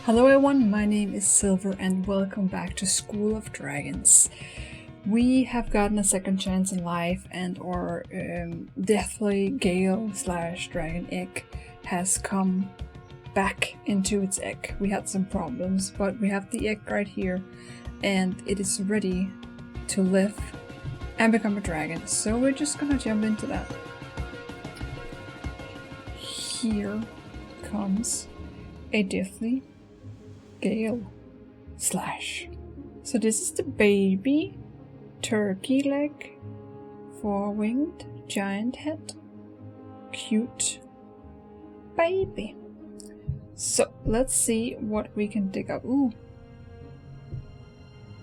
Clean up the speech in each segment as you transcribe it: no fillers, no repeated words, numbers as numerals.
Hello everyone, my name is Silver and welcome back to School of Dragons. We have gotten a second chance in life and our Deathly Galeslash dragon egg has come back into its egg. We had some problems, but we have the egg right here and it is ready to live and become a dragon. So we're just gonna jump into that. Here comes a Deathly Galeslash. So this is the baby turkey leg, 4-winged giant head, cute baby. So let's see what we can dig up. Ooh,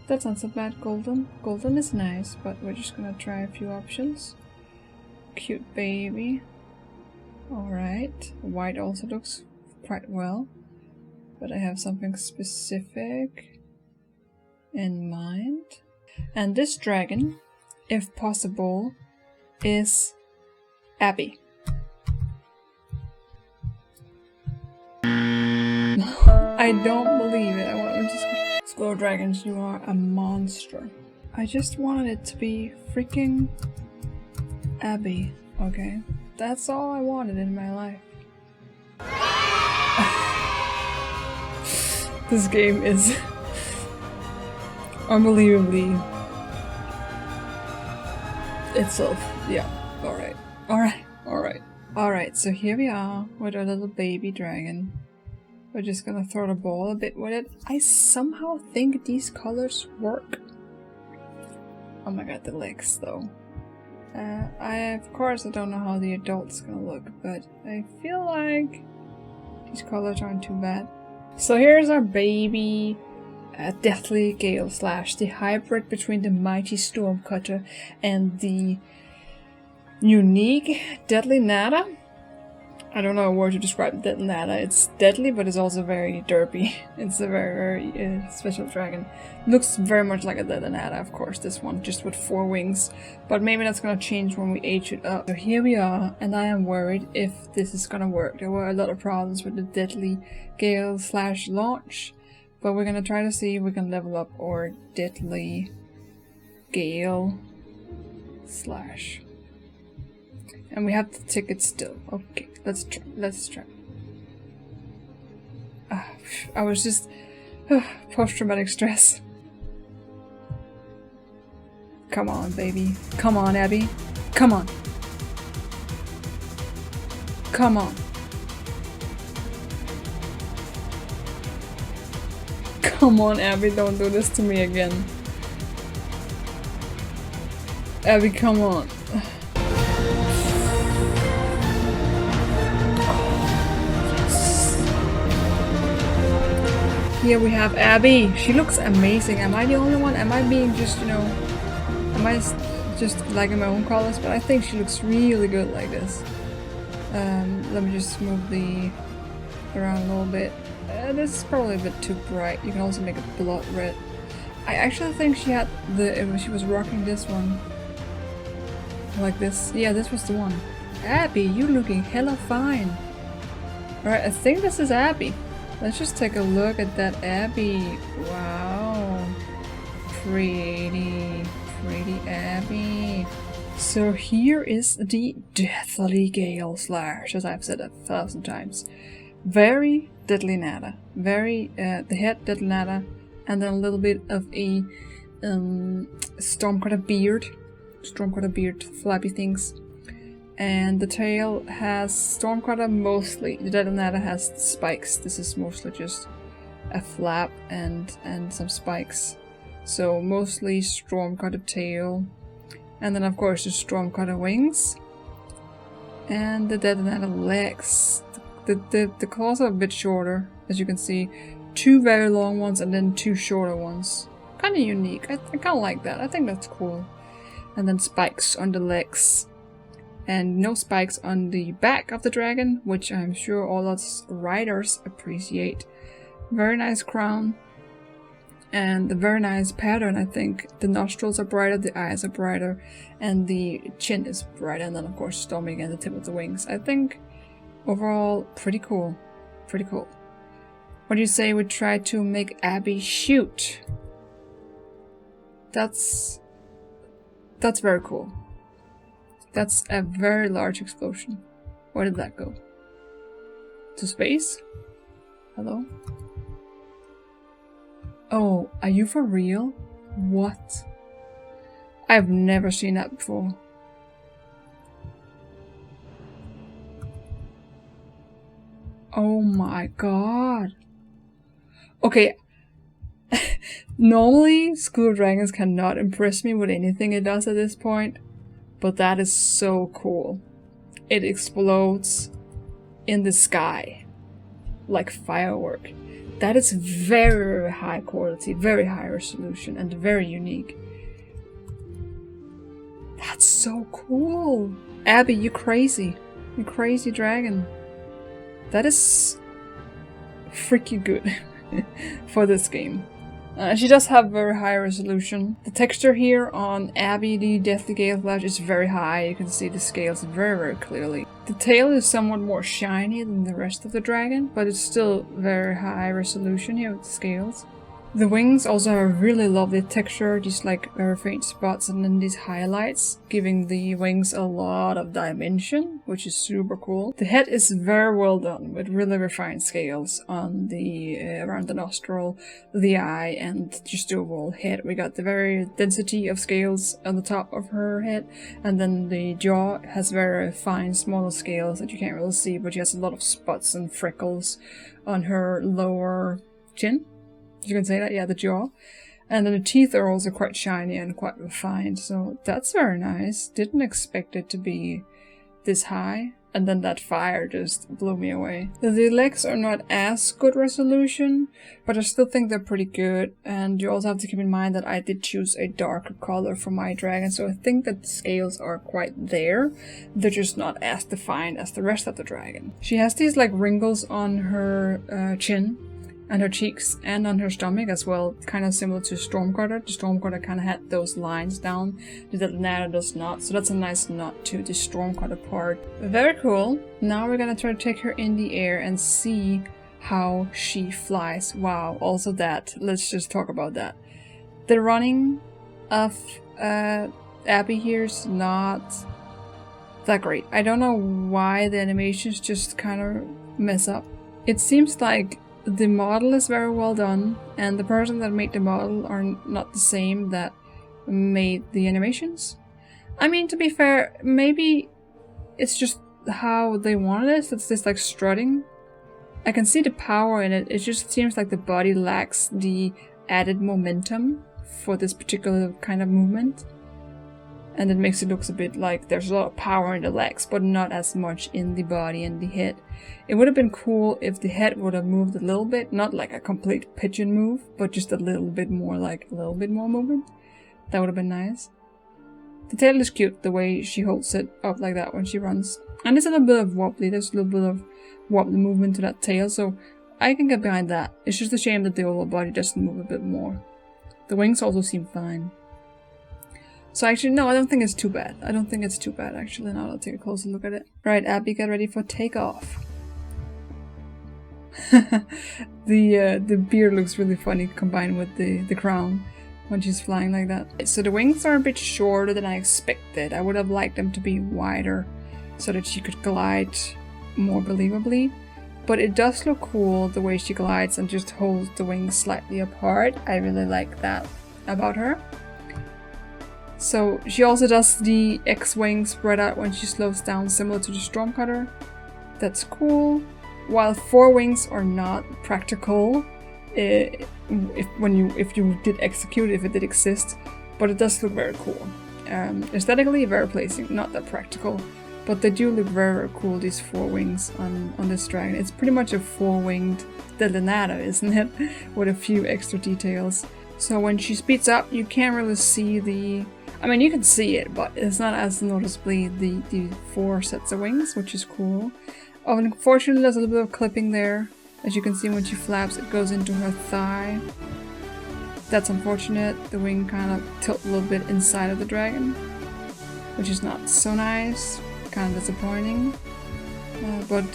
that's not so bad. Golden is nice, but we're just gonna try a few options. Cute baby. Alright, white also looks quite well. But I have something specific in mind. And this dragon, if possible, is Abby. I don't believe it. I want to just School of Dragons, you are a monster. I just wanted it to be freaking Abby, okay? That's all I wanted in my life. This game is unbelievably itself. Yeah, alright, so here we are with our little baby dragon. We're just gonna throw the ball a bit with it. I somehow think these colors work. Oh my god, the legs though. Of course I don't know how the adult's gonna look, but I feel like these colors aren't too bad. So here's our baby Deathly Galeslash, the hybrid between the mighty Stormcutter and the unique Deadly Nadder. I don't know a word to describe Deadly Nadder. It's deadly, but it's also very derpy. It's a very special dragon. Looks very much like a Deadly Nadder, of course, this one, just with 4 wings. But maybe that's gonna change when we age it up. So here we are, and I am worried if this is gonna work. There were a lot of problems with the Deathly Galeslash launch, but we're gonna try to see if we can level up our Deathly Galeslash. And we have the ticket still. Okay, let's try. I was just post-traumatic stress. Come on, baby. Come on, Abby. Come on. Come on. Come on, Abby, don't do this to me again. Abby, come on. Here we have Abby. She looks amazing. Am I the only one? Am I being just, am I just liking my own colors? But I think she looks really good like this. Let me just move the around a little bit. This is probably a bit too bright. You can also make it blood red. I actually think she had she was rocking this one. Like this. Yeah, this was the one. Abby, you looking hella fine. Alright, I think this is Abby. Let's just take a look at that Abby. Wow. Pretty Abby. So here is the Deathly Galeslash, as I've said 1,000 times. Very Deadly Nadder. Very, the head Deadly Nadder, and then a little bit of a Stormcutter beard, flappy things. And the tail has Stormcutter mostly. The Deadly Nadder has spikes. This is mostly just a flap and some spikes. So mostly Stormcutter tail. And then of course the Stormcutter wings. And the Deadly Nadder legs. The claws are a bit shorter, as you can see. 2 very long ones and then 2 shorter ones. Kind of unique. I kind of like that. I think that's cool. And then spikes on the legs. and no spikes on the back of the dragon, which I'm sure all us riders appreciate. Very nice crown, and a very nice pattern. I think the nostrils are brighter, the eyes are brighter, and the chin is brighter, and then of course storming and the tip of the wings. I think overall pretty cool. Pretty cool. What do you say we try to make Abby shoot? That's very cool. That's a very large explosion. Where did that go? To space? Hello? Oh, are you for real? What? I've never seen that before. Oh my god. Okay. Normally, School of Dragons cannot impress me with anything it does at this point. But that is so cool. It explodes in the sky. Like firework. That is very high quality, very high resolution, and very unique. That's so cool! Abby, you crazy. You crazy dragon. That is freaking good for this game. She does have very high resolution. The texture here on Abby, the Deathly Galeslash, is very high. You can see the scales very clearly. The tail is somewhat more shiny than the rest of the dragon, but it's still very high resolution here with the scales. The wings also have a really lovely texture, just like very faint spots and then these highlights, giving the wings a lot of dimension, which is super cool. The head is very well done, with really refined scales on the around the nostril, the eye, and just the overall head. We got the very density of scales on the top of her head, and then the jaw has very fine, smaller scales that you can't really see, but she has a lot of spots and freckles on her lower chin. You can say that, yeah, the jaw. And then the teeth are also quite shiny and quite refined, so that's very nice. Didn't expect it to be this high. And then that fire just blew me away. The legs are not as good resolution, but I still think they're pretty good. And you also have to keep in mind that I did choose a darker color for my dragon, so I think that the scales are quite there. They're just not as defined as the rest of the dragon. She has these like wrinkles on her chin, and her cheeks, and on her stomach as well, kind of similar to Stormcutter. The Stormcutter kind of had those lines down, the Deadly Nadder does not, so that's a nice nod to the Stormcutter part. Very cool. Now we're gonna try to take her in the air and see how she flies. Wow, also that. Let's just talk about that. The running of Abby here is not that great. I don't know why the animations just kind of mess up. It seems like the model is very well done, and the person that made the model are not the same that made the animations. I mean, to be fair, maybe it's just how they wanted it. It's this like strutting. I can see the power in it. It just seems like the body lacks the added momentum for this particular kind of movement. And it makes it look a bit like there's a lot of power in the legs, but not as much in the body and the head. It would have been cool if the head would have moved a little bit, not like a complete pigeon move, but just a little bit more, like a little bit more movement. That would have been nice. The tail is cute, the way she holds it up like that when she runs. And there's a little bit of wobbly, there's a little bit of wobbly movement to that tail, so I can get behind that. It's just a shame that the overall body doesn't move a bit more. The wings also seem fine. So actually, no, I don't think it's too bad. I don't think it's too bad, actually. Now I'll take a closer look at it. Right, Abby, get ready for takeoff. The beard looks really funny combined with the crown when she's flying like that. So the wings are a bit shorter than I expected. I would have liked them to be wider so that she could glide more believably. But it does look cool the way she glides and just holds the wings slightly apart. I really like that about her. So she also does the X-wing spread out when she slows down, similar to the Stormcutter. That's cool. While 4 wings are not practical, if you did execute, if it did exist, but it does look very cool. Aesthetically, very pleasing, not that practical, but they do look very cool. These 4 wings on this dragon. It's pretty much a 4-winged Deadly Nadder, isn't it? With a few extra details. So when she speeds up, you can't really see the I mean, you can see it, but it's not as noticeably the 4 sets of wings, which is cool. Oh, unfortunately, there's a little bit of clipping there. As you can see, when she flaps, it goes into her thigh. That's unfortunate. The wing kind of tilts a little bit inside of the dragon, which is not so nice. Kind of disappointing. But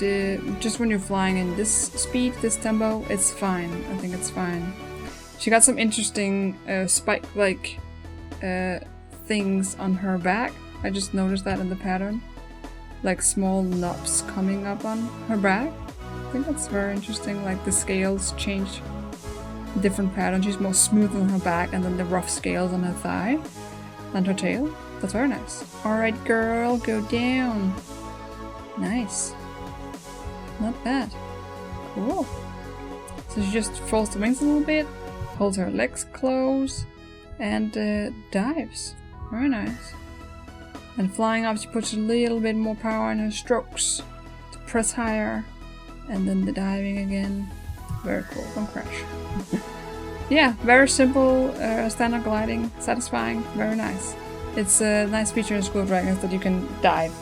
just when you're flying in this speed, this tempo, it's fine. I think it's fine. She got some interesting spike-like things on her back. I just noticed that in the pattern. Like small knobs coming up on her back. I think that's very interesting. Like the scales change different patterns. She's more smooth on her back, and then the rough scales on her thigh and her tail. That's very nice. Alright girl, go down. Nice. Not bad. Cool. So she just folds the wings a little bit, holds her legs close, and dives. Very nice. And flying off, she puts a little bit more power in her strokes to press higher, and then the diving again. Very cool. Don't crash. Yeah, very simple, standard gliding, satisfying, very nice. It's a nice feature in School Dragons that you can dive.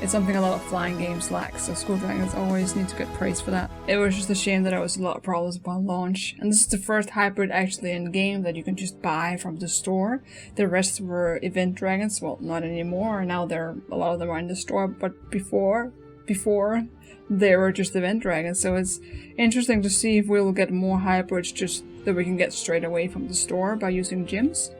It's something a lot of flying games lack, so School Dragons always need to get praise for that. It was just a shame that there was a lot of problems upon launch, and this is the first hybrid actually in game that you can just buy from the store. The rest were event dragons, well, not anymore. Now a lot of them are in the store, but before they were just event dragons. So it's interesting to see if we will get more hybrids just that we can get straight away from the store by using gyms.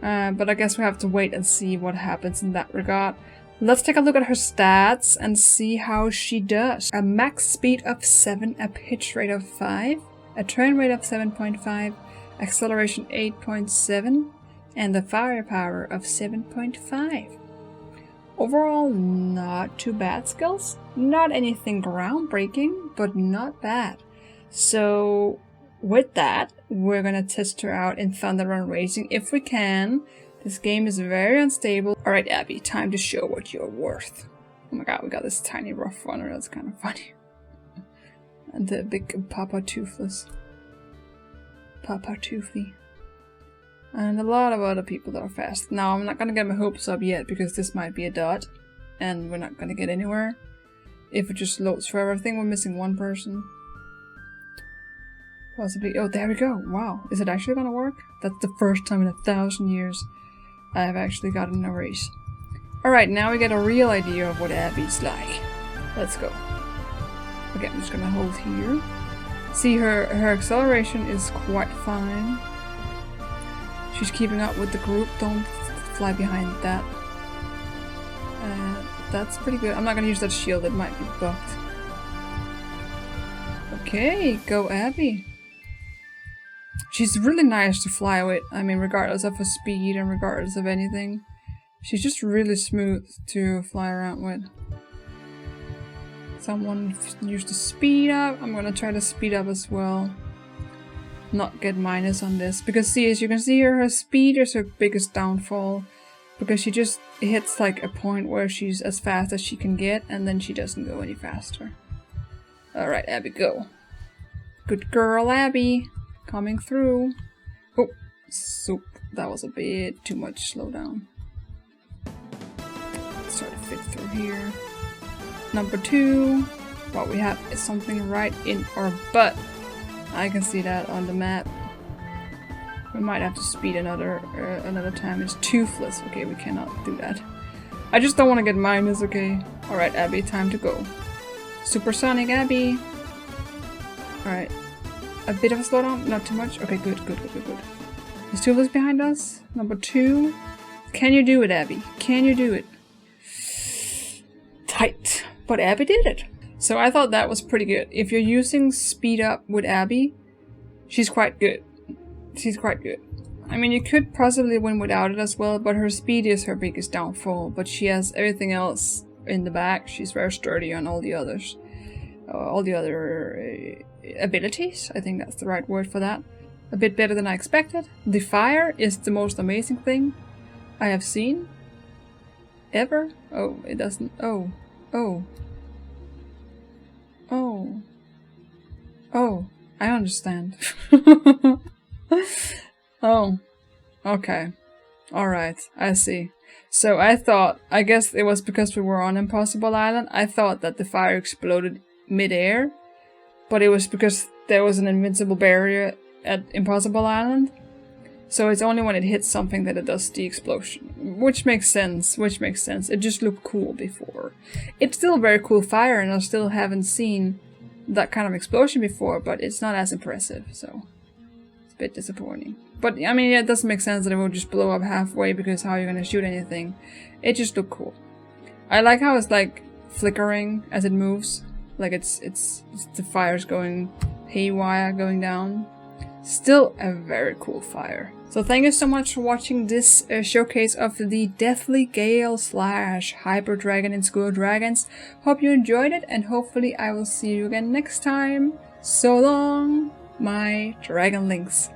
But I guess we have to wait and see what happens in that regard. Let's take a look at her stats and see how she does. A max speed of 7, a pitch rate of 5, a turn rate of 7.5, acceleration 8.7, and the firepower of 7.5. Overall, not too bad skills. Not anything groundbreaking, but not bad. So with that, we're gonna test her out in Thunder Run Racing if we can. This game is very unstable. Alright, Abby, time to show what you're worth. Oh my god, we got this tiny rough runner, that's kind of funny. And the big Papa Toothless. Papa Toothy. And a lot of other people that are fast. Now, I'm not gonna get my hopes up yet because this might be a dot. And we're not gonna get anywhere. If it just loads forever. I think we're missing one person. Possibly. Oh, there we go. Wow. Is it actually gonna work? That's the first time in 1,000 years I have actually gotten a race. Alright, now we get a real idea of what Abby's like. Let's go. Okay, I'm just gonna hold here. See, her acceleration is quite fine. She's keeping up with the group. Don't fly behind that. That's pretty good. I'm not gonna use that shield. It might be bugged. Okay, go Abby. She's really nice to fly with. I mean, regardless of her speed and regardless of anything. She's just really smooth to fly around with. Someone used to speed up. I'm gonna try to speed up as well. Not get minus on this. Because see, as you can see here, her speed is her biggest downfall. Because she just hits like a point where she's as fast as she can get, and then she doesn't go any faster. Alright, Abby, go. Good girl, Abby. Coming through. Oh, soup. That was a bit too much slowdown. Let's try to fit through here. Number 2. What we have is something right in our butt. I can see that on the map. We might have to speed another time. It's toothless. Okay, we cannot do that. I just don't want to get minus, okay? Alright, Abby, time to go. Supersonic Abby. Alright. A bit of a slowdown, not too much. Okay, good. Is toothless behind us? Number 2. Can you do it, Abby? Can you do it? Tight. But Abby did it. So I thought that was pretty good. If you're using speed up with Abby, she's quite good. She's quite good. I mean, you could possibly win without it as well, but her speed is her biggest downfall. But she has everything else in the back. She's very sturdy on all the others. All the other abilities. I think that's the right word for that. A bit better than I expected. The fire is the most amazing thing I have seen. Ever. Oh, it doesn't. Oh. I understand. Oh. Okay. Alright, I see. So I guess it was because we were on Impossible Island, I thought that the fire exploded mid-air, but it was because there was an invincible barrier at Impossible Island. So it's only when it hits something that it does the explosion. Which makes sense, It just looked cool before. It's still a very cool fire, and I still haven't seen that kind of explosion before, but it's not as impressive, so it's a bit disappointing. But, I mean, yeah, it doesn't make sense that it will just blow up halfway, because how are you gonna shoot anything? It just looked cool. I like how it's, like, flickering as it moves. Like, it's the fire's going haywire, going down. Still a very cool fire. So thank you so much for watching this showcase of the Deathly Galeslash Hyper Dragon in School of Dragons. Hope you enjoyed it, and hopefully I will see you again next time. So long, my Dragonlings.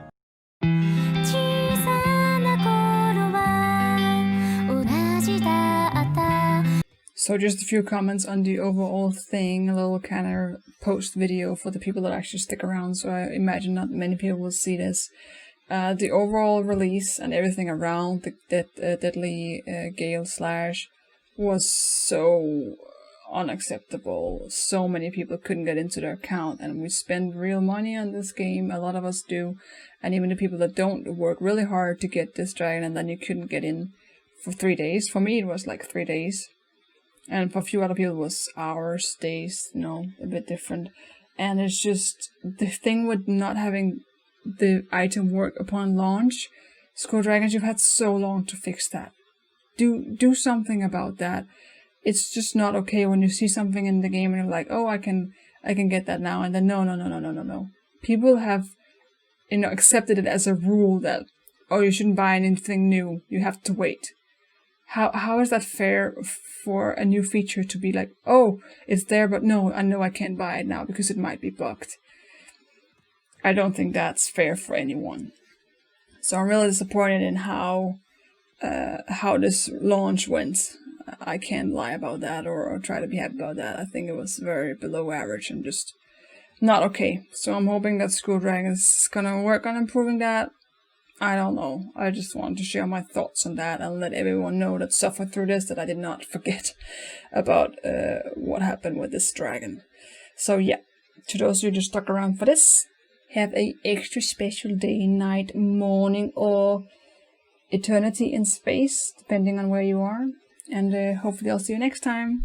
So just a few comments on the overall thing, a little kind of post video for the people that actually stick around, so I imagine not many people will see this. The overall release and everything around the Deadly Galeslash was so unacceptable. So many people couldn't get into their account, and we spend real money on this game, a lot of us do, and even the people that don't work really hard to get this dragon, and then you couldn't get in for 3 days. For me it was like 3 days. And for a few other people it was hours, days, you know, a bit different. And it's just the thing with not having the item work upon launch. School of Dragons, you've had so long to fix that. Do something about that. It's just not okay when you see something in the game and you're like, oh, I can get that now, and then no. People have, you know, accepted it as a rule that, oh, you shouldn't buy anything new. You have to wait. How is that fair for a new feature to be like, oh, it's there, but no, I know I can't buy it now because it might be bugged. I don't think that's fair for anyone. So I'm really disappointed in how this launch went. I can't lie about that or try to be happy about that. I think it was very below average and just not okay. So I'm hoping that School Dragons is gonna work on improving that. I don't know. I just wanted to share my thoughts on that and let everyone know that suffered through this that I did not forget about what happened with this dragon. So yeah, to those of you who just stuck around for this, have a extra special day, night, morning, or eternity in space, depending on where you are. And hopefully I'll see you next time.